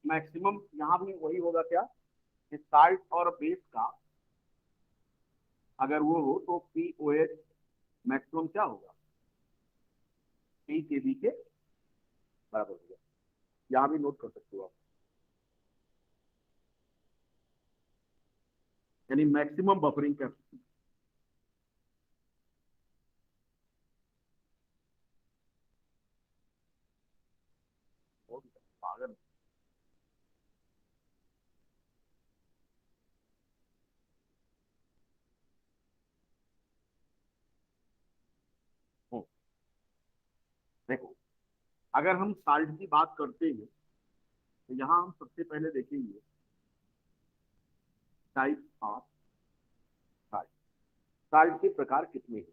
Maximum यहाँ भी वही होगा क्या कि साल्ट और बेस का अगर वो हो तो पी ओ एच मैक्सिमम क्या होगा, पी के बी के बराबर होगा। यहाँ भी नोट कर सकते हो आप, यानी मैक्सिमम बफरिंग कैपेसिटी। पागल हो। देखो, अगर हम साल्ट की बात करते हैं तो यहाँ हम सबसे पहले देखेंगे टाइप ऑफ साल्ट। साल्ट के प्रकार कितने हैं।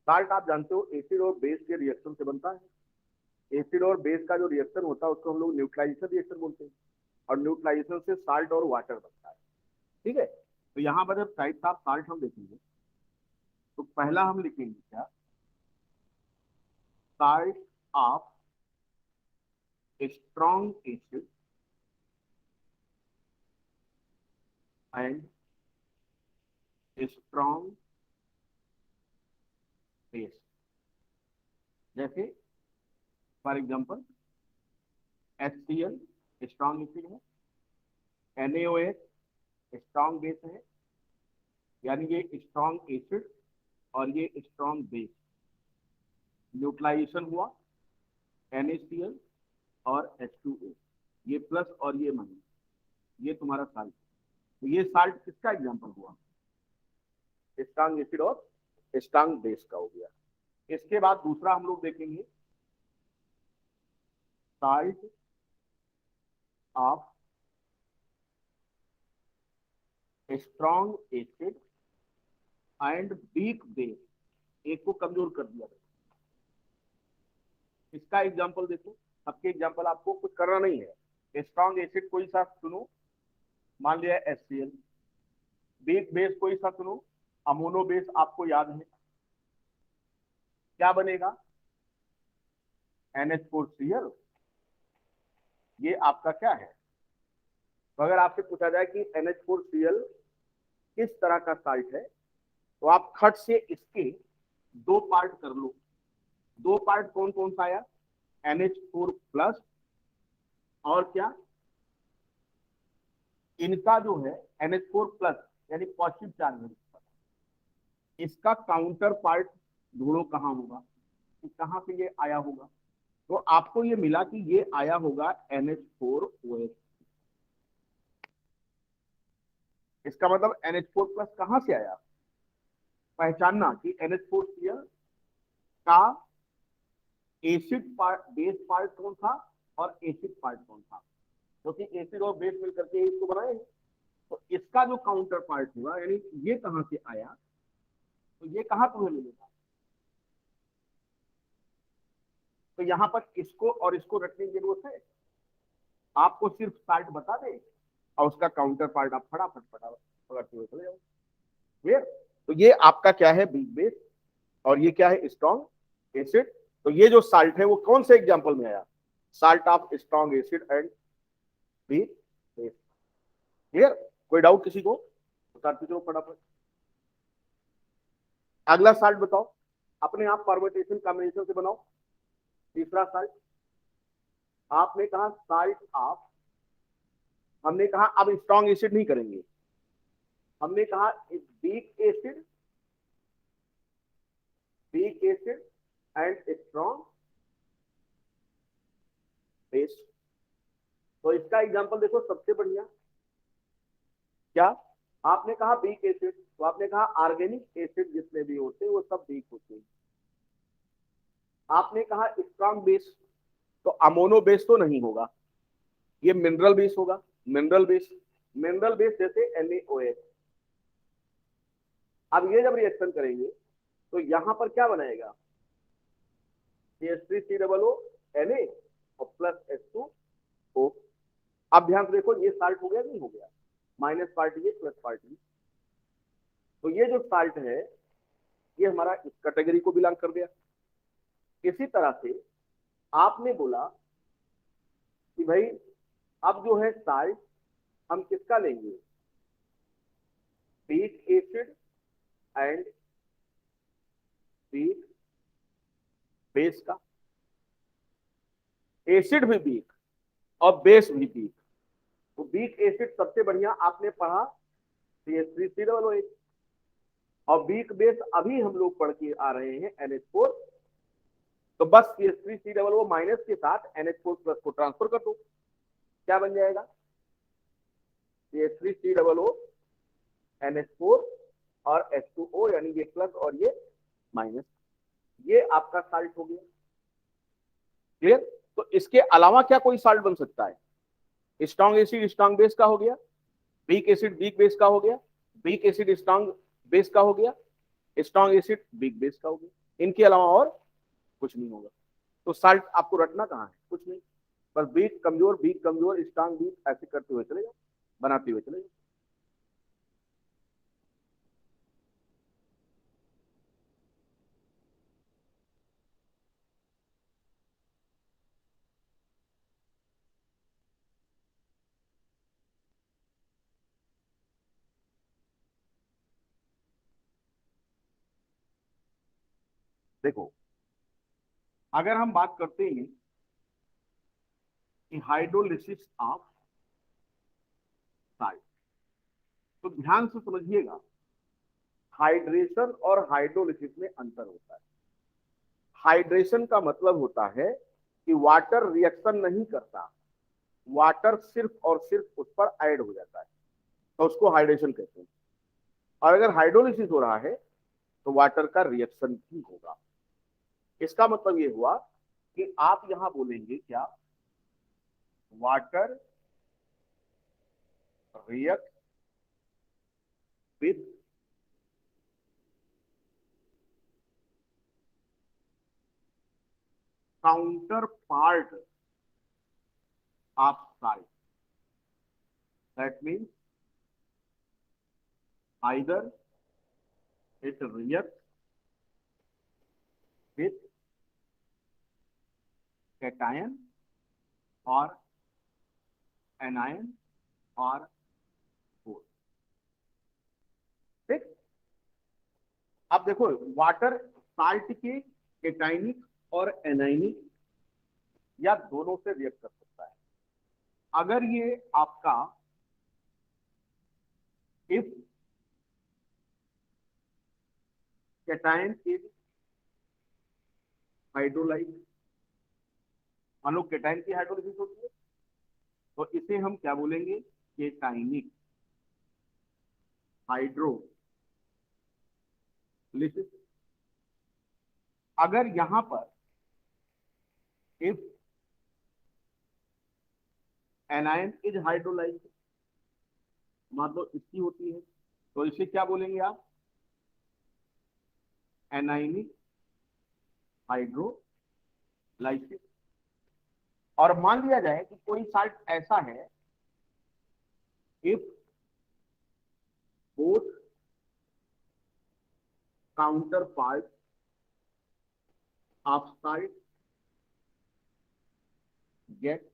साल्ट आप जानते हो एसिड और बेस के रिएक्शन से बनता है। एसिड और बेस का जो रिएक्शन होता है उसको हम लोग न्यूट्रलाइजेशन रिएक्शन बोलते हैं, और न्यूट्रलाइजेशन से साल्ट और वाटर बनता है। ठीक है, तो यहाँ पर जब टाइप्स ऑफ साल्ट हम देखेंगे तो पहला हम लिखेंगे क्या, salt of strong acid and strong base. जैसे for example HCl strong acid है, NaOH स्ट्रॉन्ग बेस है, यानी ये स्ट्रॉन्ग एसिड और ये स्ट्रॉन्ग बेस। न्यूट्रलाइजेशन हुआ NaCl और H2O, ये प्लस और ये माइनस, ये तुम्हारा साल्ट। तो ये साल्ट किसका एग्जांपल हुआ, स्ट्रॉन्ग एसिड और स्ट्रॉन्ग बेस का हो गया। इसके बाद दूसरा हम लोग देखेंगे salt of strong acid and weak base. एक को कमजोर कर दिया गया। इसका एग्जांपल देखो, सबके एग्जांपल आपको कुछ करना नहीं है। स्ट्रॉन्ग एसिड कोई सा सुनो, मान लिया HCl। वीक बेस कोई सा सुनो, अमोनो बेस आपको याद है क्या बनेगा, NH4Cl। ये आपका क्या है, तो अगर आपसे पूछा जाए कि NH4Cl किस तरह का साल्ट है, तो आप खट से इसके दो पार्ट कर लो। दो पार्ट कौन कौन सा आया, NH4 प्लस और क्या, इनका जो है NH4 प्लस यानी पॉजिटिव चार्ज है, इसका काउंटर पार्ट ढूंढो कहाँ होगा, कि कहाँ से ये आया होगा। तो आपको ये मिला कि ये आया होगा NH4OH। इसका मतलब NH4 प्लस कहाँ से आया, पहचानना कि NH4Cl का एसिड पार्ट बेस पार्ट कौन था और एसिड पार्ट कौन था, क्योंकि एसिड और बेस मिलकर के इसको बनाए। तो इसका जो काउंटर पार्ट हुआ, यानी ये कहां से आया, तो ये कहां तुम्हें मिलेगा। तो यहां पर इसको और इसको रखने की जरूरत है, आपको सिर्फ साल्ट बता दे और उसका काउंटर पार्ट आप फटाफट फटाफट पकड़ते हुए चले जाओ। क्लियर। तो ये आपका क्या है, वीक बेस, और ये क्या है, स्ट्रॉन्ग एसिड। तो ये जो साल्ट है वो कौन से एग्जाम्पल में आया, salt of strong acid and weak base. Clear. कोई डाउट किसी को, बताते चलो फटाफट। अगला साल्ट बताओ, अपने आप परमुटेशन कॉम्बिनेशन से बनाओ। तीसरा साल्ट आपने कहा साल्ट ऑफ, हमने कहा अब स्ट्रॉन्ग एसिड नहीं करेंगे, हमने कहा weak acid, weak acid and strong base. तो इसका एग्जांपल देखो सबसे बढ़िया क्या, आपने कहा वीक एसिड, तो आपने कहा ऑर्गेनिक एसिड जितने भी होते हैं वो सब वीक होते हैं। आपने कहा स्ट्रॉन्ग बेस, तो अमोनो बेस तो नहीं होगा, ये मिनरल बेस होगा। मिनरल बेस, मिनरल बेस जैसे NaOH। अब ये जब रिएक्शन करेंगे तो यहां पर क्या बनाएगा, CH3COO Na और प्लस H2O। अब ध्यान से देखो, ये साल्ट हो गया नहीं हो गया, माइनस पार्ट ये प्लस पार्ट ये। तो ये जो साल्ट है ये हमारा इस कैटेगरी को बिलोंग कर गया। इसी तरह से आपने बोला कि भाई अब जो है साल्ट हम किसका लेंगे, weak acid and weak base का। एसिड भी वीक और बेस भी वीक। तो वीक एसिड सबसे बढ़िया आपने पढ़ा CH3COOH, और वीक बेस अभी हम लोग पढ़ के आ रहे हैं NH4। तो बस CH3COO माइनस के साथ NH4 प्लस को ट्रांसफर कर दो, क्या बन जाएगा, CH3COO NH4 और H2O, यानी ये प्लस और ये माइनस, ये आपका साल्ट हो गया। क्लियर। तो इसके अलावा क्या कोई साल्ट बन सकता है, स्ट्रॉन्ग एसिड स्ट्रॉन्ग बेस का हो गया, वीक एसिड वीक बेस का हो गया, वीक एसिड स्ट्रॉन्ग बेस का हो गया, स्ट्रॉन्ग एसिड वीक बेस का हो गया। इनके अलावा और कुछ नहीं होगा। तो साल्ट आपको रटना कहाँ है, कुछ नहीं, बस वीक कमजोर स्ट्रॉन्ग वीक ऐसे करते हुए चले जाओ, बनाते हुए चले जाओ। देखो, अगर हम बात करते हैं कि हाइड्रोलिसिस ऑफ साल्ट, तो ध्यान से समझिएगा, हाइड्रेशन और हाइड्रोलिसिस में अंतर होता है। हाइड्रेशन का मतलब होता है कि वाटर रिएक्शन नहीं करता, वाटर सिर्फ और सिर्फ उस पर ऐड हो जाता है, तो उसको हाइड्रेशन कहते हैं। और अगर हाइड्रोलिसिस हो रहा है तो वाटर का रिएक्शन भी होगा। इसका मतलब ये हुआ कि आप यहां बोलेंगे क्या, water react with counter part of salt, that means either it react with cation और एनायन और बोथ। ठीक। अब देखो, वाटर साल्ट के कैटाइनिक और एनाइनिक या दोनों से रिएक्ट कर सकता है। अगर ये आपका इफ कैटायन इज हाइड्रोलाइज, मान लो कैटायन की हाइड्रोलाइसिस होती है, तो इसे हम क्या बोलेंगे, कैटाइनिक हाइड्रोलिसिस। अगर यहां पर इफ एनायन इज हाइड्रोलाइज, मान लो इसकी होती है, तो इसे क्या बोलेंगे आप, एनाइनिक हाइड्रोलाइसिस। और मान लिया जाए कि कोई साल्ट ऐसा है, if both counter part of salt get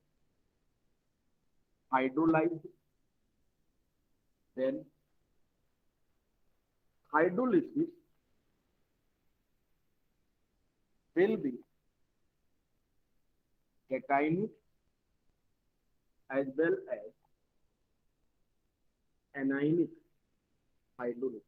hydrolysed, then hydrolysis will be cationic as well as anionic hydrolysis।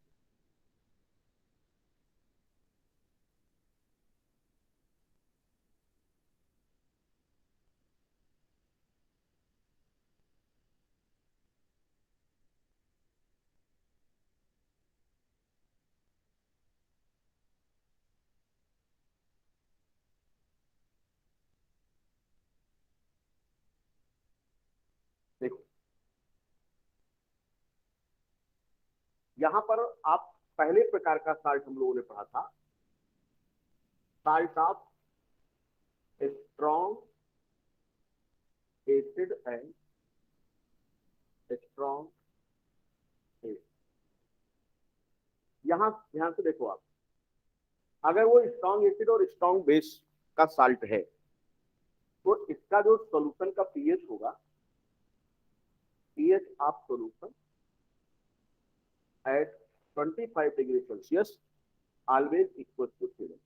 देखो, यहां पर आप पहले प्रकार का साल्ट हम लोगों ने पढ़ा था, salt of strong acid and strong base. यहां ध्यान से देखो आप, अगर वो स्ट्रॉन्ग एसिड और स्ट्रॉन्ग बेस का साल्ट है, तो इसका जो सॉल्यूशन का पीएच होगा of solution at 25 degree Celsius always equal to 0।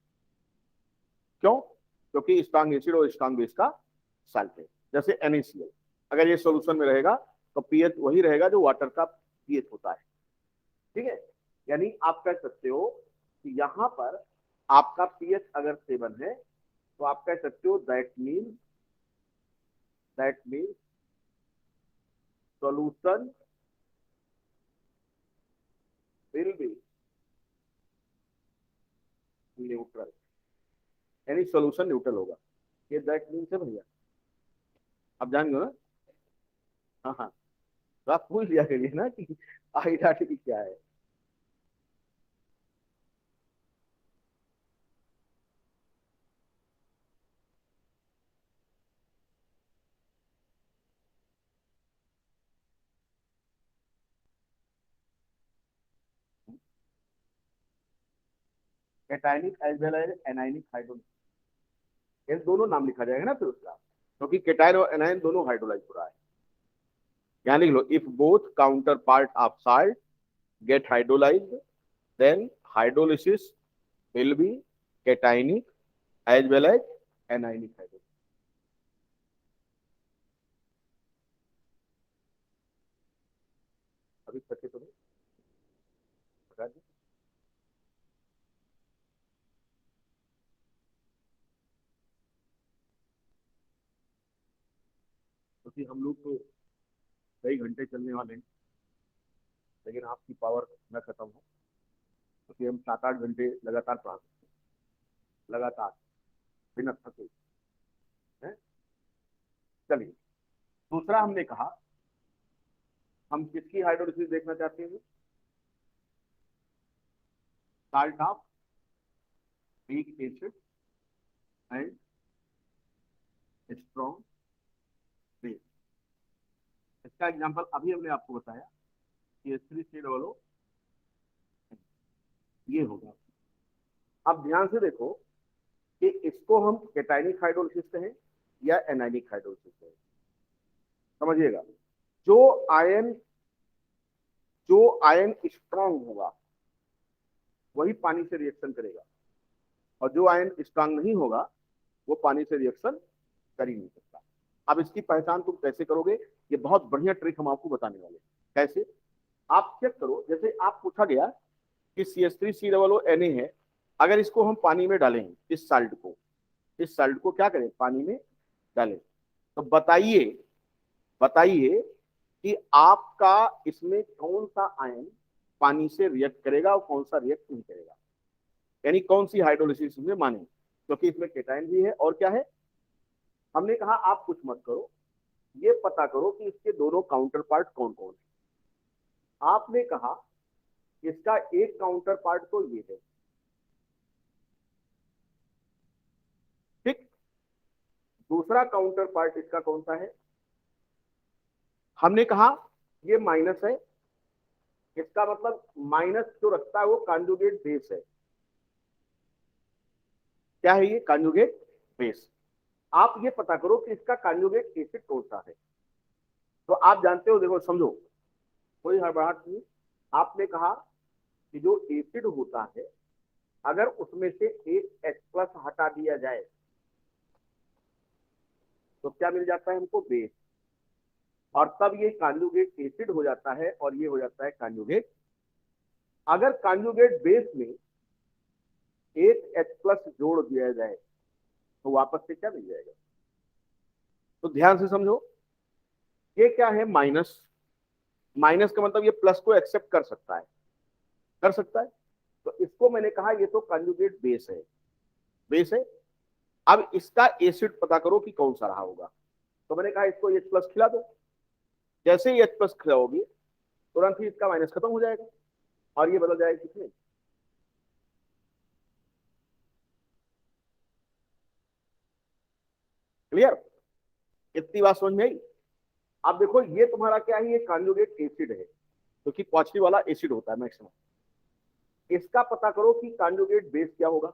क्यों? क्योंकि स्ट्रॉन्ग एसिड और स्ट्रॉन्ग बेस का साल्ट है। जैसे NaCl, अगर ये सॉल्यूशन में रहेगा तो पीएच वही रहेगा जो वाटर का पीएच होता है। ठीक है, यानी आप कह सकते हो कि यहां पर आपका पीएच अगर 7 है तो आप कह सकते हो that mean solution will be neutral, यानी सॉल्यूशन न्यूट्रल होगा। ये दैट मीन है भैया, आप जान गए ना। हाँ हाँ, तो आप पूछ लिया करिए ना कि आइडेंटिटी क्या है। Cationic as well as anionic hydrolyse, इन दोनों नाम लिखा जाएगा ना फिर उसका, क्योंकि कैटायन और एनायन दोनों हाइड्रोलाइज हो रहा है। यहाँ लिख लो, if both counter part of salt get hydrolysed then hydrolysis will be cationic as well as anionic hydrolyse. अभी तक तो बता दें, क्योंकि हम लोग तो कई घंटे चलने वाले हैं, लेकिन आपकी पावर न खत्म हो, क्योंकि हम 7-8 घंटे लगातार पढ़ा सकते हैं, लगातार बिना थके। हैं? चलिए, दूसरा हमने कहा हम किसकी हाइड्रोलिसिस देखना चाहते हैं? Salt of weak acid and strong base. इसका एग्जांपल अभी हमने आपको बताया कि H3COO ये होगा। अब ध्यान से देखो कि इसको हम कैटायनिक हाइड्रोलिसिस कहें या एनायनिक हाइड्रोलिसिस कहें, समझिएगा। जो आयन जो आयन स्ट्रांग होगा वही पानी से रिएक्शन करेगा, और जो आयन स्ट्रांग नहीं होगा वो पानी से रिएक्शन कर ही नहीं सकता। अब इसकी पहचान तुम कैसे करोगे? ये बहुत बढ़िया ट्रिक हम आपको बताने वाले। कैसे? आप चेक करो, जैसे आप पूछा गया कि CH3COO है, अगर इसको हम पानी में डालें, इस साल्ट को क्या करें? पानी में डालें, तो बताइए बताइए कि आपका इसमें कौन सा आयन पानी से रिएक्ट करेगा और कौन सा रिएक्ट नहीं करेगा, यानी कौन सी हाइड्रोलिसिस में माने, क्योंकि इसमें केटायन भी है और क्या है। हमने कहा आप कुछ मत करो, ये पता करो कि इसके दोनों काउंटर पार्ट कौन कौन है। आपने कहा इसका एक काउंटर पार्ट तो ये है, ठीक। दूसरा काउंटर पार्ट इसका कौन सा है? हमने कहा ये माइनस है, इसका मतलब माइनस जो रखता है वो कॉन्जुगेट बेस है। क्या है ये? Conjugate base. आप ये पता करो कि इसका कॉन्जुगेट एसिड कौन सा है। तो आप जानते हो, देखो समझो, कोई हड़बड़ाहट नहीं। आपने कहा कि जो एसिड होता है अगर उसमें से एक H+ हटा दिया जाए तो क्या मिल जाता है हमको? बेस। और तब ये कॉन्जुगेट एसिड हो जाता है और ये हो जाता है कॉन्जुगेट। अगर कॉन्जुगेट बेस में एक H+ जोड़ दिया जाए तो वापस से क्या मिल जाएगा? तो ध्यान से समझो, ये क्या है? माइनस। माइनस का मतलब ये प्लस को एक्सेप्ट कर सकता है, कर सकता है। तो इसको मैंने कहा ये तो कंजुगेट बेस है, बेस है। अब इसका एसिड पता करो कि कौन सा रहा होगा। तो मैंने कहा इसको H+ खिला दो, जैसे ही H+ खिलाओगी तुरंत ही इसका माइनस खत्म हो जाएगा और ये बदल जाएगा किसमें? क्लियर? इतनी बात समझ में आई? आप देखो ये तुम्हारा क्या है? ये कंजुगेट एसिड है, क्योंकि पॉजिटिव वाला एसिड होता है मैक्सिमम। इसका पता करो कि कंजुगेट बेस क्या होगा,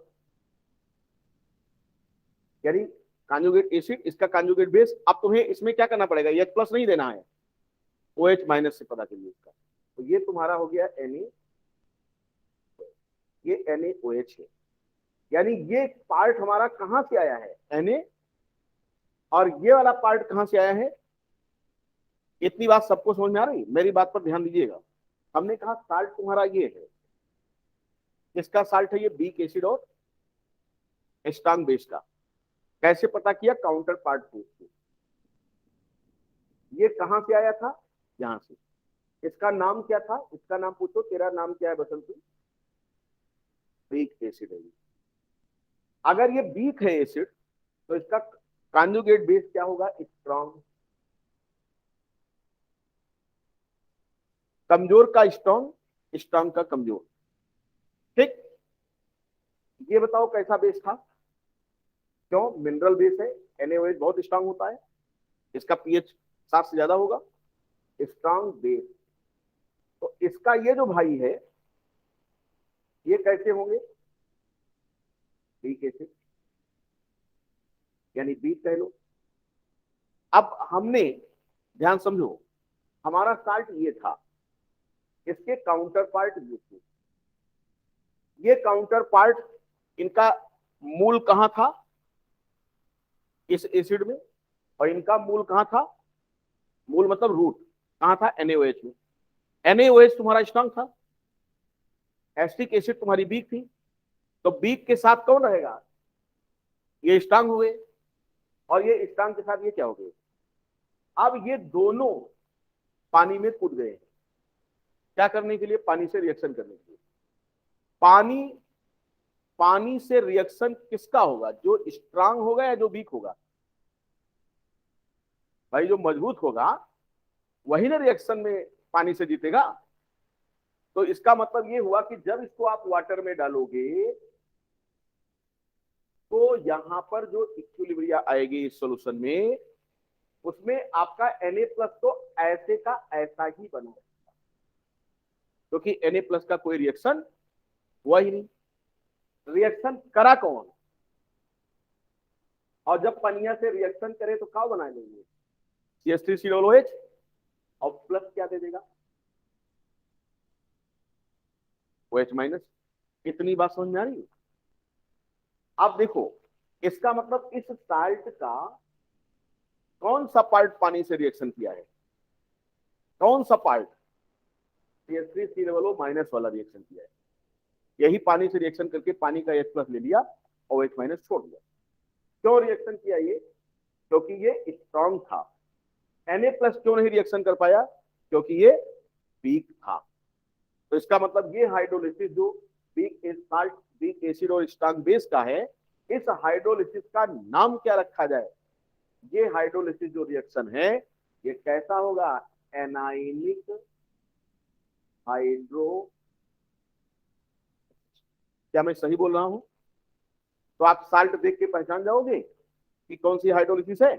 यानी कंजुगेट एसिड, इसका कंजुगेट बेस। अब तुम्हें इसमें क्या करना पड़ेगा? H+ नहीं देना है, OH माइनस से पता करिए इसका। तो ये तुम्हारा हो गया Na, ये NaOH है। यानी ये पार्ट हमारा कहां से आया है, Na, और ये वाला पार्ट कहां से आया है। इतनी बात सबको समझ में आ रही, मेरी बात पर ध्यान दीजिएगा। हमने कहा साल्ट तुम्हारा ये है, किसका साल्ट है, ये बीक एसिड और स्ट्रांग बेस का। कैसे पता किया, काउंटर पार्ट पूछ के। ये कहां से आया था, यहां से। इसका नाम क्या था, इसका नाम पूछो, तेरा नाम क्या है बसंती, बीक एसिड है। अगर ये बीक है एसिड तो इसका कॉन्जुगेट बेस क्या होगा, स्ट्रांग। कमजोर का स्ट्रांग, स्ट्रांग का कमजोर। ठीक, ये बताओ कैसा बेस था, क्यों, मिनरल बेस है, NaOH बहुत स्ट्रांग होता है, इसका पीएच 7 से ज्यादा होगा, स्ट्रांग बेस। तो इसका ये जो भाई है, ये कैसे होंगे, बीक एसिड, यानी बीक कह लो। अब हमने, ध्यान समझो, हमारा साल्ट ये था, इसके काउंटर पार्ट ये थे। ये काउंटर पार्ट, इनका मूल कहां था, इस एसिड में, और इनका मूल कहां था, मूल मतलब रूट कहां था, NaOH में। NaOH तुम्हारा स्ट्रांग था, एसिटिक एसिड तुम्हारी बीक थी, तो बीक के साथ कौन रहेगा, ये स्ट्रांग हुए, और ये स्ट्रांग के साथ ये क्या हो गए। अब ये दोनों पानी में कूद गए, क्या करने के लिए, पानी से रिएक्शन करने के लिए। पानी, पानी से रिएक्शन किसका होगा, जो स्ट्रांग होगा या जो वीक होगा, भाई जो मजबूत होगा वही ना रिएक्शन में पानी से जीतेगा। तो इसका मतलब ये हुआ कि जब इसको आप वाटर में डालोगे तो यहां पर जो इक्विलिब्रिया आएगी इस सॉल्यूशन में, उसमें आपका Na+ तो ऐसे का ऐसा ही बना, क्योंकि Na+ का कोई रिएक्शन हुआ ही नहीं। रिएक्शन करा कौन, और जब पनिया से रिएक्शन करे तो क्या बना लेंगे, CH3COOH, और प्लस क्या दे देगा, OH-। इतनी बात समझ में आ रही है। अब देखो, इसका मतलब इस साल्ट का कौन सा पार्ट पानी से रिएक्शन किया है, कौन सा पार्ट, CH3COO- वाला रिएक्शन किया है। यही पानी से रिएक्शन करके पानी का H+ ले लिया और OH- छोड़ दिया। क्यों रिएक्शन किया ये, क्योंकि ये स्ट्रॉन्ग था। Na+ क्यों नहीं रिएक्शन कर पाया, क्योंकि ये वीक था। तो इसका मतलब ये हाइड्रोलिसिस जो वीक साल्ट, वीक एसिड और स्ट्रॉन्ग बेस का है, इस हाइड्रोलिसिस का नाम क्या रखा जाए। ये हाइड्रोलिसिस जो रिएक्शन है, ये कैसा होगा, एनाइनिक हाइड्रो। क्या मैं सही बोल रहा हूं, तो आप साल्ट देख के पहचान जाओगे कि कौन सी हाइड्रोलिसिस है।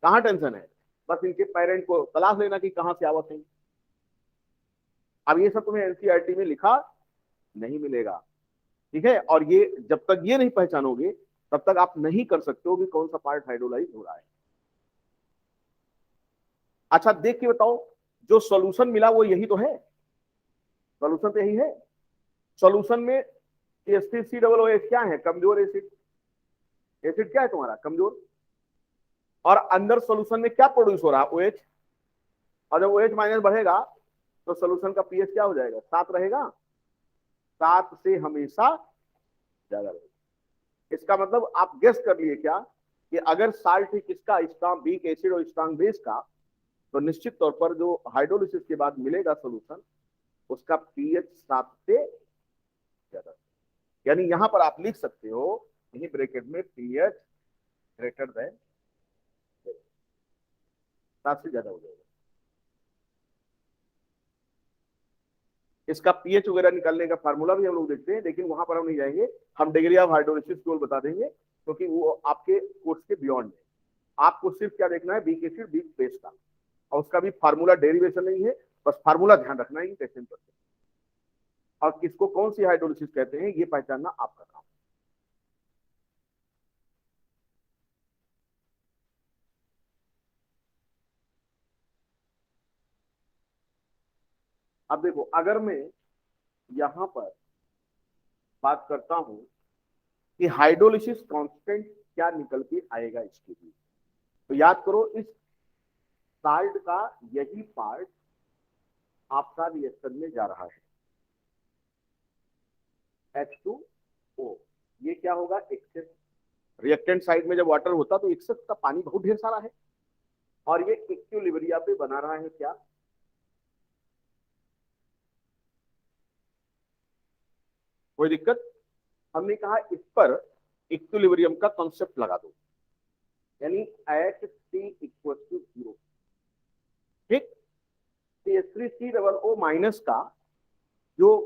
कहां टेंशन है, बस इनके पेरेंट को तलाश लेना कि कहां से आवत है। अब ये सब तुम्हें एनसीईआरटी में लिखा नहीं मिलेगा, ठीक है। और ये जब तक ये नहीं पहचानोगे तब तक आप नहीं कर सकते हो कि कौन सा पार्ट हाइड्रोलाइज हो रहा है। अच्छा देख के बताओ, जो सॉल्यूशन मिला वो यही तो है, सॉल्यूशन तो यही है। सॉल्यूशन में CH3COOH क्या है, कमजोर एसिड। एसिड क्या है तुम्हारा, कमजोर। और अंदर सॉल्यूशन में क्या प्रोड्यूस हो रहा है, OH। और जब OH- बढ़ेगा तो सॉल्यूशन का पीएच क्या हो जाएगा, 7 रहेगा, 7 से हमेशा ज्यादा रहेगा। इसका मतलब आप गेस कर लिए क्या, कि अगर साल्ट ही किसका, स्ट्रांग वीक एसिड और स्ट्रांग बेस का, तो निश्चित तौर पर जो हाइड्रोलिसिस के बाद मिलेगा सॉल्यूशन, उसका पीएच 7 से ज्यादा। यानी यहां पर आप लिख सकते हो, यही ब्रैकेट में, पीएच ग्रेटर देन 7 से ज्यादा हो जाएगा। इसका पीएच वगैरह निकालने का फार्मूला भी हम लोग देखते हैं, लेकिन वहां पर हम नहीं जाएंगे। हम डिग्री ऑफ हाइड्रोलिसिस केवल बता देंगे, क्योंकि वो आपके कोर्स के बियॉन्ड है। आपको सिर्फ क्या देखना है, वीक एसिड वीक बेस का, और उसका भी फार्मूला डेरिवेशन नहीं है, बस फार्मूला ध्यान रखना है कि कैसे करते हैं, और किसको कौन सी हाइड्रोलिसिस कहते हैं ये पहचानना आपका काम। अब देखो, अगर मैं यहां पर बात करता हूं कि हाइड्रोलिसिस कांस्टेंट क्या निकल के आएगा इसके लिए, तो याद करो इस साल्ट का यही पार्ट आपका रिएक्शन में जा रहा है, H2O। ये क्या होगा, एक्सेस। रिएक्टेंट साइड में जब वाटर होता तो एक्सेस का पानी बहुत ढेर सारा है, और ये इक्विलिब्रिया पे बना रहा है क्या, कोई दिक्कत। हमने कहा इस पर इक्विलिब्रियम का कॉन्सेप्ट लगा दो, यानी एट टी इक्वल टू 0, ठीक। CH3COO माइनस का जो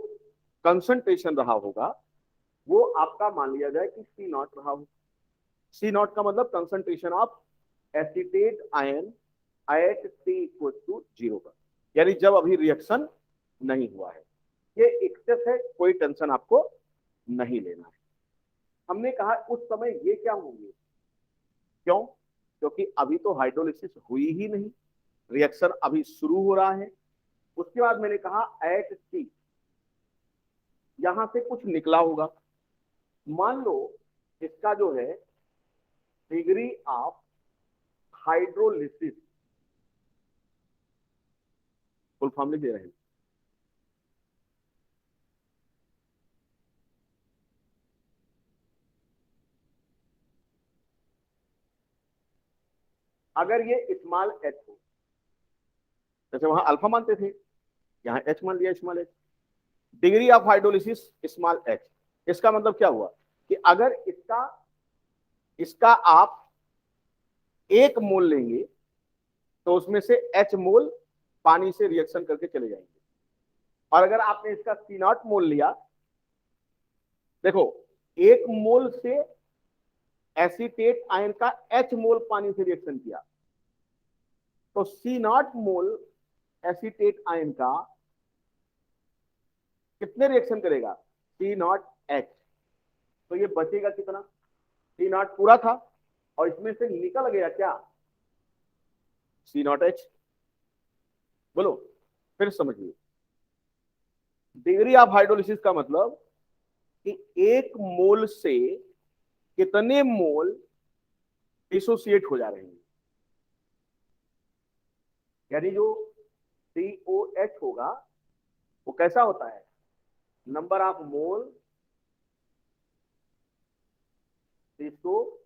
कंसंट्रेशन रहा होगा वो आपका मान लिया जाए कि C नॉट रहा हो। C नॉट का मतलब concentration of acetate ion at T equal to 0 पर, यानी जब अभी रिएक्शन नहीं हुआ है। ये एक्सेस है, कोई टेंशन आपको नहीं लेना है। हमने कहा उस समय ये क्या होंगे, क्यों, क्योंकि अभी तो हाइड्रोलिसिस हुई ही नहीं, रिएक्शन अभी शुरू हो रहा है। उसके बाद मैंने कहा एट टी, यहां से कुछ निकला होगा। मान लो इसका जो है degree of hydrolysis, full form लिख दे रहे हैं। अगर ये स्मॉल एच हो, जैसे वहां अल्फा मानते थे, यहाँ एच मान लिया, small H. Degree of hydrolysis small H, इसका मतलब क्या हुआ कि अगर इसका इसका आप 1 मोल लेंगे तो उसमें से H मोल पानी से रिएक्शन करके चले जाएंगे, और अगर आपने इसका C0 मोल लिया, देखो 1 मोल से एसीटेट आयन का H मोल पानी से रिएक्शन किया, तो C0 मोल एसीटेट आयन का कितने रिएक्शन करेगा, C0H। तो ये बचेगा कितना, C0 पूरा था और इसमें से निकल गया क्या, C0H। बोलो फिर समझिए, डिग्री ऑफ हाइड्रोलिसिस का मतलब कि 1 मोल से कितने मोल डिसोसिएट हो जा रहे हैं, यानी जो COH होगा वो कैसा होता है, नंबर ऑफ मोल डिसो,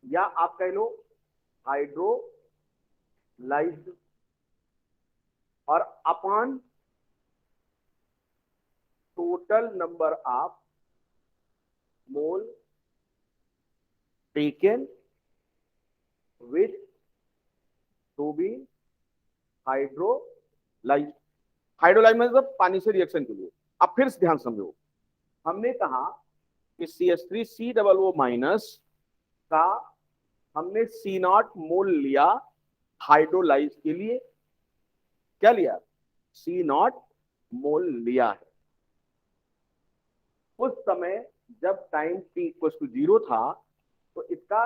या आप कह लो हाइड्रोलाइज्ड, और upon total number of mole taken with to be hydrolyse. Hydrolyse मतलब पानी से रिएक्शन के लिए। अब फिर ध्यान समझो, हमने कहा कि CH3COO माइनस का हमने C0 मोल लिया हाइड्रोलाइज के लिए, क्या लिया, C0 मोल लिया है। उस समय जब टाइम t इक्वल टू 0 था तो इसका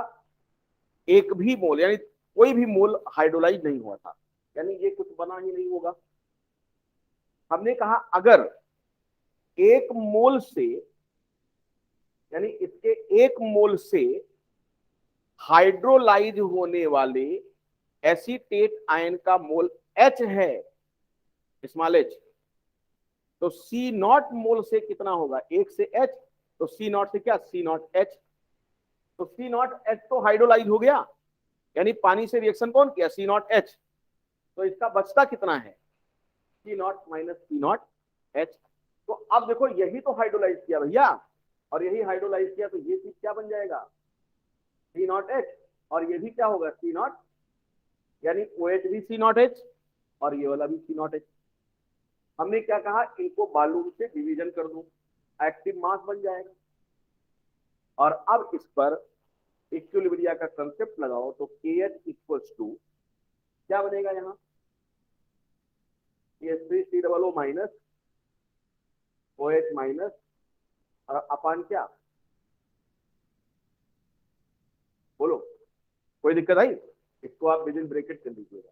एक भी मोल, यानी कोई भी मोल हाइड्रोलाइज नहीं हुआ था, यानी ये कुछ बना ही नहीं होगा। हमने कहा अगर 1 मोल से, यानी इसके 1 मोल से हाइड्रोलाइज होने वाले एसीटेट आयन का मोल H है, स्मॉल h, तो C0 मोल से कितना होगा, 1 से H, तो C0 से क्या, C0H। तो C0H तो हाइड्रोलाइज हो गया, यानी पानी से रिएक्शन कौन किया, C0H। तो इसका बचता कितना है, C0 माइनस C0H। तो अब देखो यही तो हाइड्रोलाइज किया भैया, और यही हाइड्रोलाइज किया, तो ये चीज क्या बन जाएगा, C0H, और ये भी क्या होगा, C0, यानी OH भी C0H और ये वाला भी C0H। हमने क्या कहा, इनको वॉल्यूम से डिवीजन कर दो, एक्टिव मास बन जाएगा। और अब इस पर इक्विलिब्रिया का कंसेप्ट लगाओ, तो KH इक्वल्स टू क्या बनेगा, यहाँ CH3COO माइनस OH माइनस, और अपान क्या, बोलो कोई दिक्कत आई, इसको आप विद इन ब्रैकेट कर लीजिएगा,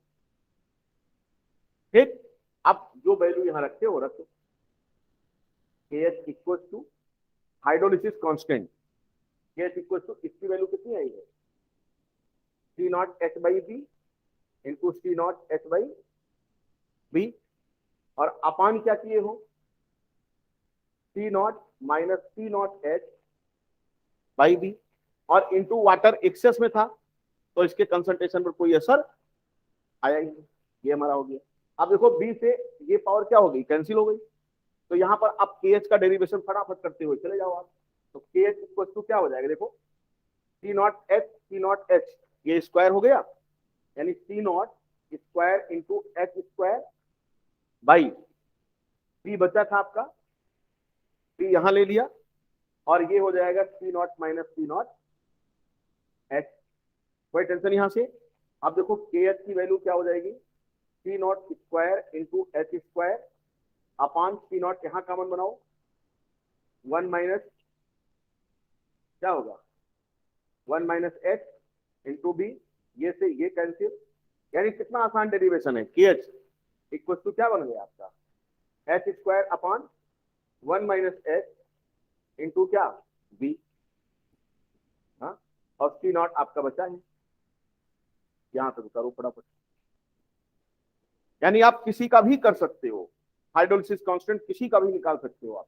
ठीक। अब जो वैल्यू यहाँ रखते हो रखो, K H equal to hydrolysis constant, K H equal to इसकी वैल्यू कितनी आई है, C not H by B into C not H by B, और अपान क्या किए हो, C not minus C not H by B, और into water excess में था तो इसके कंसंट्रेशन पर कोई असर आया ही नहीं, ये हमारा हो गया। अब देखो बी से ये पावर क्या हो गई, कैंसिल हो गई, तो यहाँ पर अब के एच का डेरिवेशन फटाफट करते हुए चले जाओ आप, तो के एच इक्वल टू क्या हो जाएगा, देखो सी नॉट एच ये स्क्वायर हो गया, यानी C not square into H square by C बचा था आपका, सी यहां ले लिया, और ये हो जाएगा C not minus C not H, कोई टेंशन यहां से। अब देखो के एच की वैल्यू क्या हो जाएगी, C not square into H square upon C not, यहां कॉमन बनाओ, वन माइनस क्या होगा, one minus H into B, ये से ये कैंसिल, यानी कितना आसान डेरिवेशन है, के एच इक्वल टू क्या बन गया आपका, H square upon one minus H into क्या बी, हाँ, और सी नॉट आपका बचा है, यहां तक उतारो फटाफट, यानी आप किसी का भी कर सकते हो, हाइड्रोलिसिस कांस्टेंट किसी का भी निकाल सकते हो आप।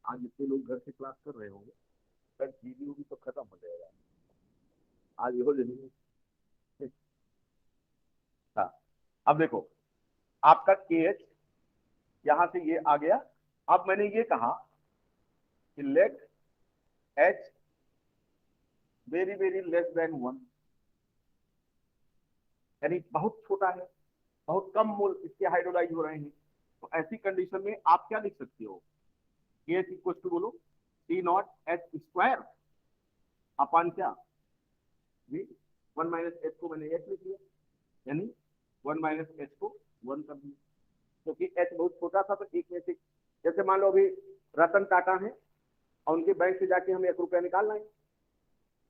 आज जितने लोग घर से क्लास कर रहे होंगे, कल जीबी भी तो खत्म हो जाएगा, आज ये हो जाएगी। हाँ, अब देखो आपका के एच यहां से ये आ गया, अब मैंने ये कहा कि let h very very less than one, यानी बहुत छोटा है, बहुत कम मोल इसके हाइड्रोलाइज हो रहे हैं, तो ऐसी कंडीशन में आप क्या लिख सकते हो, के एच इक्वल टू बोलो टी नॉट एच स्क्वायर अपान क्या जी, वन माइनस एच को मैंने एच लिख लिया, यानी वन माइनस एच को वन कर दिया, क्योंकि एच बहुत छोटा था, तो एक में से जैसे मान लो अभी रतन टाटा है और उनके बैंक से जाके हम 1 रुपया निकाल लाएं,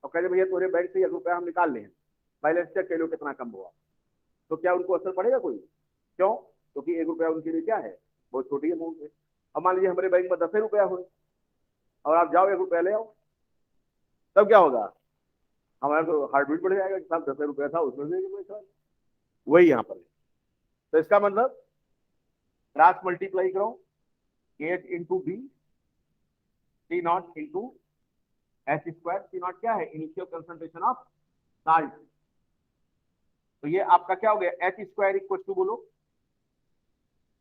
और कह भैया तुम्हारे बैंक से 1 रुपया हम निकाल लें, बैलेंस चेक कर लो कितना कम हुआ, तो क्या उनको असर पड़ेगा कोई, क्यों, क्योंकि 1 रुपया उनके लिए क्या है, बहुत छोटी अमाउंट है। अब मान लीजिए हमारे बैंक में 10 रुपया हो और आप जाओ 1 रुपया ले आओ, तब क्या होगा, हमारा तो हार्ट बीट बढ़ जाएगा कि साहब 10 रुपया था उसमें से पैसा, वही यहाँ पर है। तो इसका मतलब क्रॉस मल्टीप्लाई करो, h into b t naught into H square, t naught क्या है, इनिशियल कंसंट्रेशन ऑफ साल्ट, तो ये आपका क्या हो गया, एच स्क्वायर इक्वल टू बोलो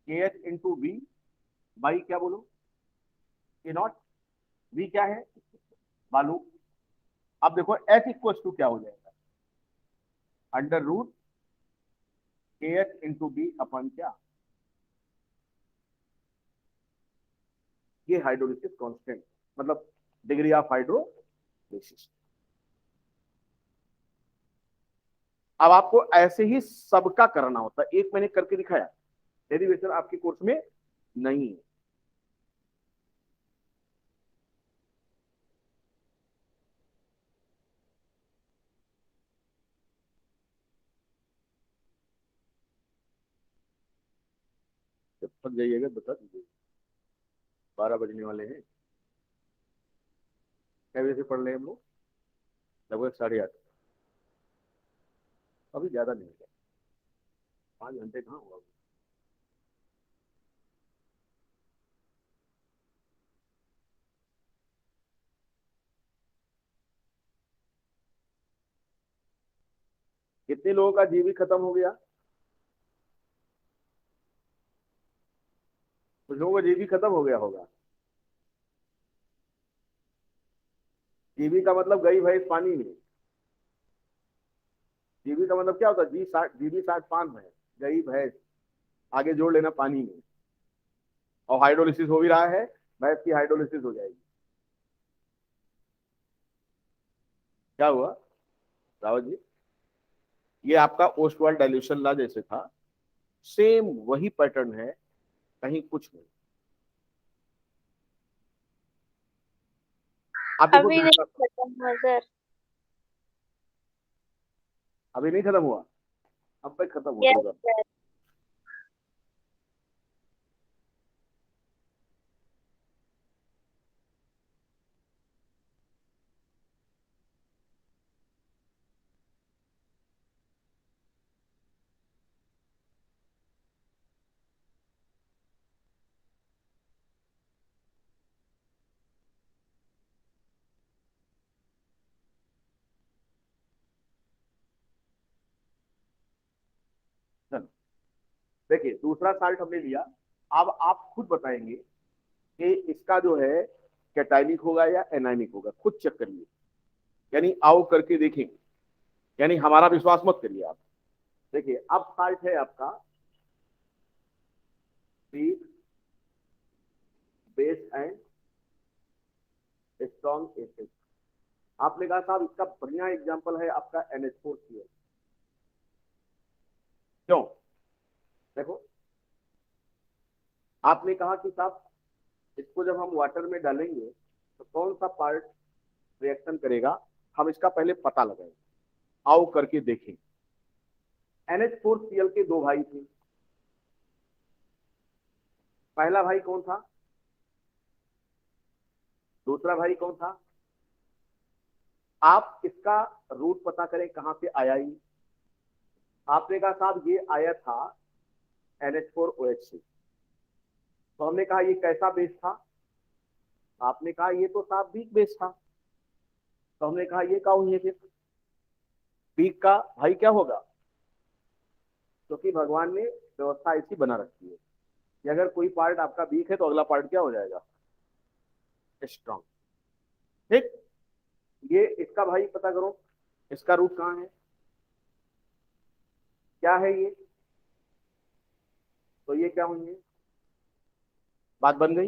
के एच इंटू बी बाई क्या बोलो टी नॉट, बी क्या है बालू, अब देखो एच इक्वल टू क्या हो जाएगा, अंडर रूट के एच इंटू बी अपन क्या, ये हाइड्रोलिसिस कांस्टेंट, मतलब डिग्री ऑफ हाइड्रोलिसिस। अब आपको ऐसे ही सबका करना होता है, एक मैंने करके दिखाया, डेरिवेशन आपके कोर्स में नहीं है। जब तक जाइएगा बता दीजिए, 12 बजने वाले हैं, क्या बजे से पढ़ रहे हैं हम लोग, लगभग 8:30, अभी ज्यादा नहीं है, 5 घंटे कहाँ हुआ, कितने लोगों का जीवी खत्म हो गया, कुछ लोगों का जीवी खत्म हो गया होगा, जीवी का मतलब गई भैंस पानी में, जीवी का मतलब क्या होता है, जीवी 60 पान भैंस, गई भैंस, आगे जोड़ लेना पानी में, और हाइड्रोलिसिस हो भी रहा है, भैंस की हाइड्रोलिसिस हो जाएगी, क्या हुआ रावत जी, ये आपका ओस्टवाल्ड डाइल्यूशन लॉ जैसे था, सेम वही पैटर्न है, कहीं कुछ नहीं। आप देखो अभी नहीं दूसरा, खत्म हुआ सर। अभी नहीं खत्म हुआ, अब तक खत्म हो यस जाएगा। सर। चलो देखिए, दूसरा साल्ट हमने लिया। अब आप खुद बताएंगे कि इसका जो है कैटाइनिक होगा या एनाइनिक होगा, खुद चेक करिए, यानी आओ करके देखेंगे, यानी हमारा विश्वास मत करिए आप। देखिए अब साल्ट है आपका weak, base and strong acid. आपने कहा साहब इसका बढ़िया एग्जांपल है आपका NH4Cl। क्यों? देखो, आपने कहा कि साहब इसको जब हम वाटर में डालेंगे तो कौन सा पार्ट रिएक्शन करेगा, हम इसका पहले पता लगाएंगे, आओ करके देखें। NH4Cl के दो भाई थे। पहला भाई कौन था, दूसरा भाई कौन था? आप इसका रूट पता करें कहां से आया ही। आपने कहा साहब ये आया था NH4OH से। तो हमने कहा ये कैसा बेस था? आपने कहा ये तो साहब वीक बेस था। तो हमने कहा ये क्या हुई है फिर? वीक का भाई क्या होगा? क्योंकि भगवान ने व्यवस्था ऐसी बना रखी है कि अगर कोई पार्ट आपका वीक है तो अगला पार्ट क्या हो जाएगा? स्ट्रांग। ठीक, ये इसका भाई पता करो, इसका रूट कहाँ है, क्या है ये? तो ये क्या हुई है, बात बन गई।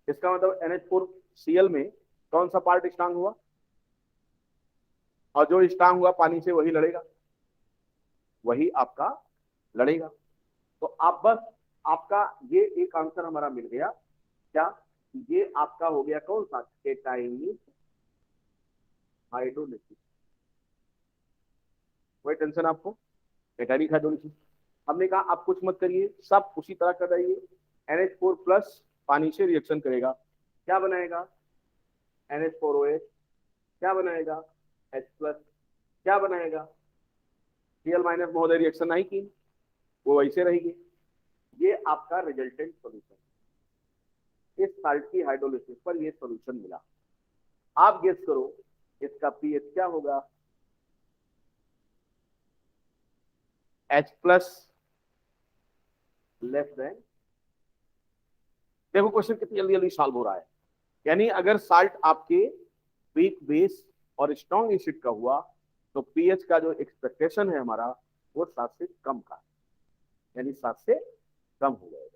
इसका मतलब NH4Cl में कौन सा पार्ट स्ट्रांग हुआ, और जो स्ट्रांग हुआ पानी से वही लड़ेगा, वही आपका लड़ेगा। तो आप बस, आपका ये एक आंसर हमारा मिल गया। क्या? ये आपका हो गया कौन सा, केटाइनिक हाइड्रोलिसिस। कोई टेंशन आपको? केटाइनिक हाइड्रोलिसिस। हमने कहा आप कुछ मत करिए, सब उसी तरह कर रहिए। NH4+ पानी से रिएक्शन करेगा, क्या बनाएगा? NH4OH। क्या बनाएगा? H+। क्या बनाएगा? Cl- महोदय रिएक्शन नहीं की, वो वैसे रहेगी। ये आपका रिजल्टेंट सोल्यूशन। इस साल्ट की हाइड्रोलिसिस पर ये सोल्यूशन मिला। आप गेस करो इसका पीएच क्या होगा? H+ less than. देखो क्वेश्चन कितनी जल्दी जल्दी सॉल्व हो रहा है। यानी अगर साल्ट आपके वीक बेस और स्ट्रॉन्ग एसिड का हुआ तो पीएच का जो एक्सपेक्टेशन है हमारा वो 7 से कम का, यानी 7 से कम हो जाएगा।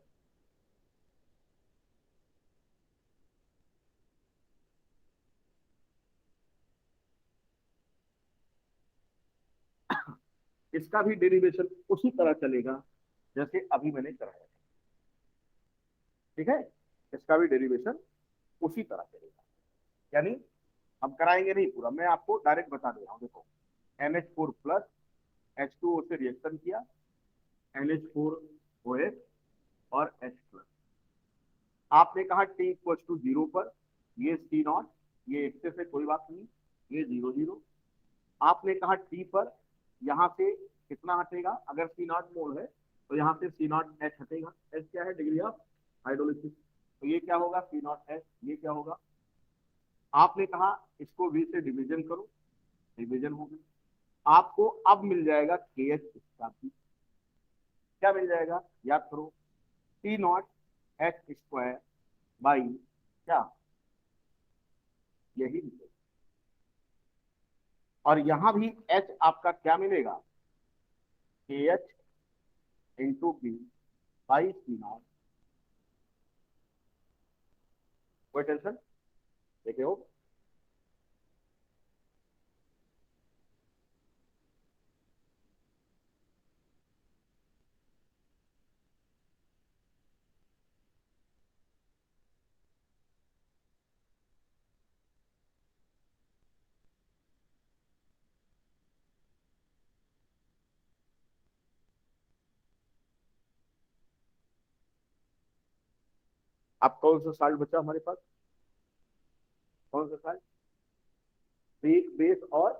इसका भी डेरिवेशन उसी तरह चलेगा जैसे अभी मैंने कराया। ठीक है, इसका भी डेरिवेशन उसी तरह चलेगा, यानी हम कराएंगे नहीं पूरा, मैं आपको डायरेक्ट बता दे रहा हूँ। देखो NH4+ H2O से रिएक्शन किया, NH4OH और H+। आपने कहा T=0 पर ये C0, ये एक्सेस है कोई बात नहीं, ये 0 0। आपने कहा T पर यहाँ से कितना हटेगा, अगर C0 मोल है तो यहाँ से C0H हटेगा। H क्या है? Degree of hydrolysis. तो ये क्या होगा? C0H। ये क्या होगा? आपने कहा इसको V से डिवीजन करो, डिवीजन हो गया। आपको अब मिल जाएगा KH इसका भी। क्या मिल जाएगा याद करो? C0H² बाई क्या, यही मिलेगा। और यहां भी H आपका क्या मिलेगा? KH × B by C0। कोई टेंशन? देखे हो? अब कौन सा साल्ट बचा हमारे पास? कौन सा साल्ट? वीक बेस और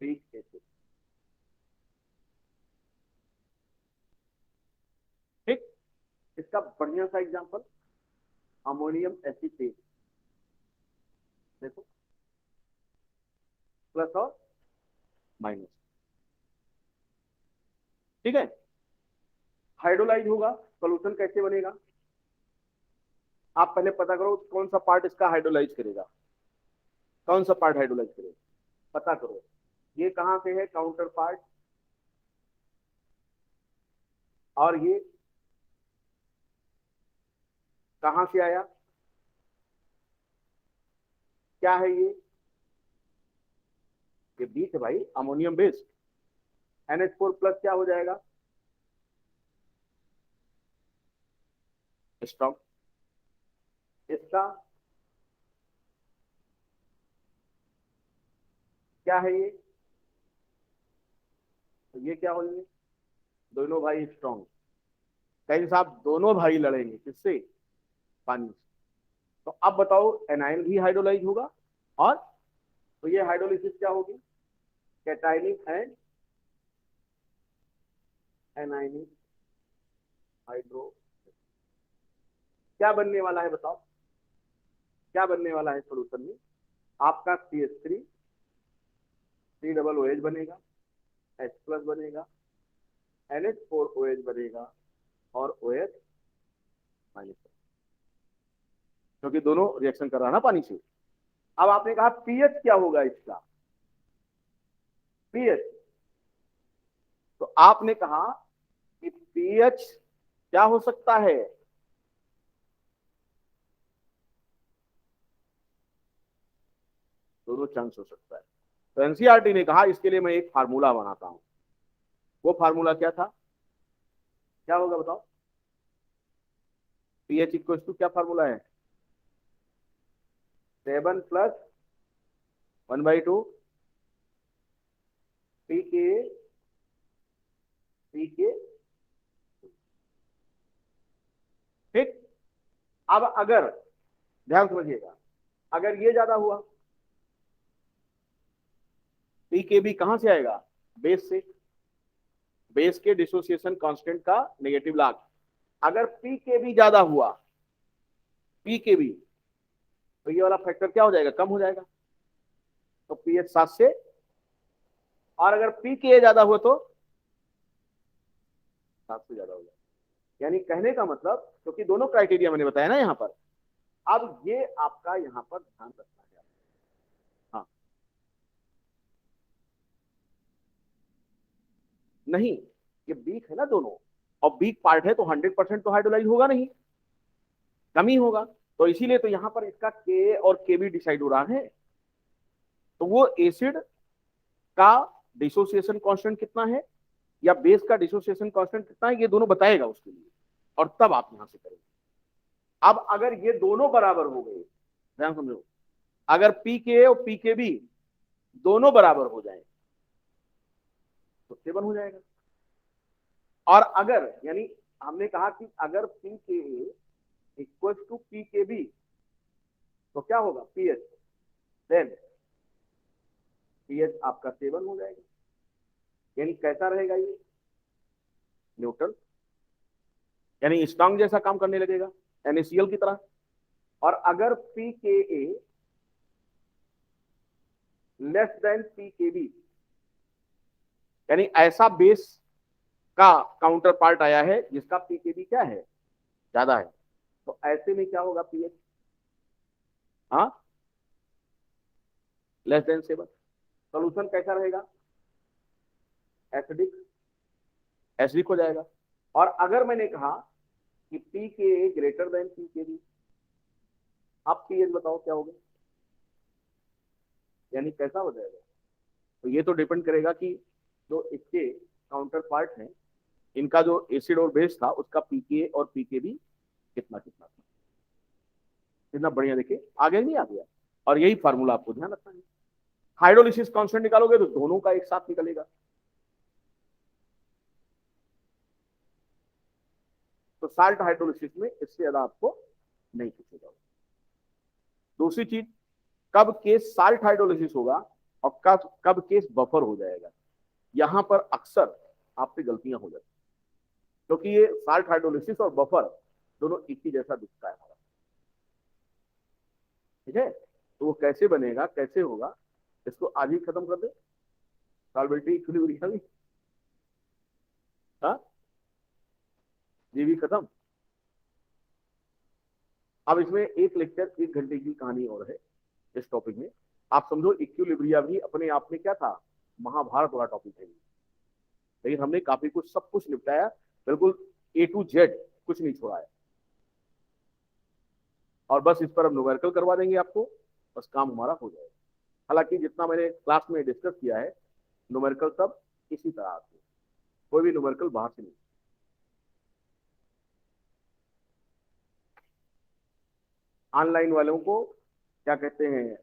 वीक एसिड। ठीक, इसका बढ़िया सा एग्जांपल अमोनियम एसीटेट। देखो, प्लस और माइनस। ठीक है, हाइड्रोलाइज होगा, सोल्यूशन कैसे बनेगा? आप पहले पता करो कौन सा पार्ट इसका हाइड्रोलाइज करेगा, कौन सा पार्ट हाइड्रोलाइज करेगा, पता करो। ये कहां से है काउंटर पार्ट, और ये कहां से आया, क्या है ये बीच है भाई, अमोनियम बेस। NH4 प्लस क्या हो जाएगा? स्ट्रॉन्ग। इसका क्या है ये? तो ये क्या होंगे? दोनों भाई स्ट्रॉन्ग। कहीं साहब दोनों भाई लड़ेंगे किससे? पानी से। तो अब बताओ, एनाइन भी हाइड्रोलाइज होगा, और तो ये हाइड्रोलिसिस क्या होगी? Cationic and anionic hydro. क्या बनने वाला है बताओ, क्या बनने वाला है सोल्यूशन में? आपका CH3 3 बनेगा, H प्लस बनेगा, NH4 बनेगा, और OH माइनस, क्योंकि दोनों रिएक्शन कर रहा है ना पानी से। अब आपने कहा पीएच क्या होगा इसका? पीएच, तो आपने कहा कि पीएच क्या हो सकता है? दोनों चांस हो सकता है। तो एनसीईआरटी ने कहा इसके लिए मैं एक फार्मूला बनाता हूं। वो फार्मूला क्या था, क्या होगा बताओ? पीएच इक्वल टू क्या फार्मूला है? 7+1/2 पी के पी के। ठीक, अब अगर ध्यान समझिएगा, अगर ये ज्यादा हुआ, पी के बी कहां से आएगा? बेस से। बेस के डिसोसिएशन कांस्टेंट का नेगेटिव लॉग। अगर पी के बी ज्यादा हुआ, पी के बी, तो ये वाला फैक्टर क्या हो जाएगा? कम हो जाएगा। तो पीएच 7 से, और अगर पी के ए ज्यादा हुआ तो 7 से ज्यादा हो जाएगा। यानी कहने का मतलब, क्योंकि दोनों क्राइटेरिया मैंने बताया ना यहाँ पर, अब ये आपका यहाँ पर ध्यान रखना है। हाँ, नहीं, ये वीक है ना दोनों, और वीक पार्ट है तो 100% तो हाइड्रोलाइज होगा नहीं, कम ही होगा। तो इसीलिए तो यहाँ पर इसका के और के भी डिसाइड हो रहा है। तो वो एसिड का डिसोसिएशन कांस्टेंट कितना है, या बेस का डिसोसिएशन कांस्टेंट कितना है, ये दोनों बताएगा उसके लिए, और तब आप यहां से करेंगे। अब अगर ये दोनों बराबर हो गए, ध्यान समझो, अगर पी के और पी के बी दोनों बराबर हो जाए तो स्टेबल हो जाएगा। और अगर, यानी हमने कहा कि अगर पी के ए इक्वल टू पी के बी, तो क्या होगा? पीएच, देन पीएच आपका 7 हो जाएगा। यानी कैसा रहेगा ये? न्यूट्रल, यानी स्ट्रॉन्ग जैसा काम करने लगेगा, NaCl की तरह। और अगर पी के ए लेस देन पी के बी, यानी ऐसा बेस का काउंटर पार्ट आया है जिसका पीकेबी क्या है? ज्यादा है, तो ऐसे में क्या होगा? पीएच, हाँ, लेस देन 7। सोल्यूशन कैसा रहेगा? एसिडिक, एसिडिक हो जाएगा। और अगर मैंने कहा कि पी के ग्रेटर देन पी के बी, आप पीएच बताओ क्या होगा, यानी कैसा हो जाएगा? तो ये तो डिपेंड करेगा कि जो इसके काउंटर पार्ट हैं, इनका जो एसिड और बेस था उसका पीके और पीकेबी कितना कितना था। कितना बढ़िया, देखिए आगे नहीं आ गया। और यही फार्मूला आपको ध्यान रखना है। हाइड्रोलिसिस कांस्टेंट निकालोगे तो दोनों का एक साथ निकलेगा। तो साल्ट हाइड्रोलिसिस में इससे ज्यादा आपको नहीं पूछेगा। दूसरी चीज, कब केस साल्ट हाइड्रोलिसिस होगा और कब कब केस बफर हो जाएगा, यहां पर अक्सर आपसे गलतियां हो जाती, क्योंकि ये साल्ट हाइड्रोलिसिस और बफर दोनों एक ही जैसा दिखता है हमारा, ठीक है। तो वो कैसे बनेगा, कैसे होगा, इसको आज ही खत्म कर दे, सॉल्वेबिलिटी इक्विलिब्रियम भी, हाँ, ये भी खत्म। अब इसमें एक लेक्चर 1 घंटे की कहानी और है इस टॉपिक में। आप समझो इक्विलिब्रिया भी अपने आप में क्या था, महाभारत वाला टॉपिक है, लेकिन हमने काफी कुछ, सब कुछ निपटाया, बिल्कुल A to Z कुछ नहीं छोड़ा है। और बस इस पर हम न्यूमेरिकल करवा देंगे आपको, बस काम हमारा हो जाएगा। हालांकि जितना मैंने क्लास में डिस्कस किया है, न्यूमेरिकल सब इसी तरह से, कोई भी न्यूमेरिकल बाहर से नहीं। ऑनलाइन वालों को क्या कहते हैं,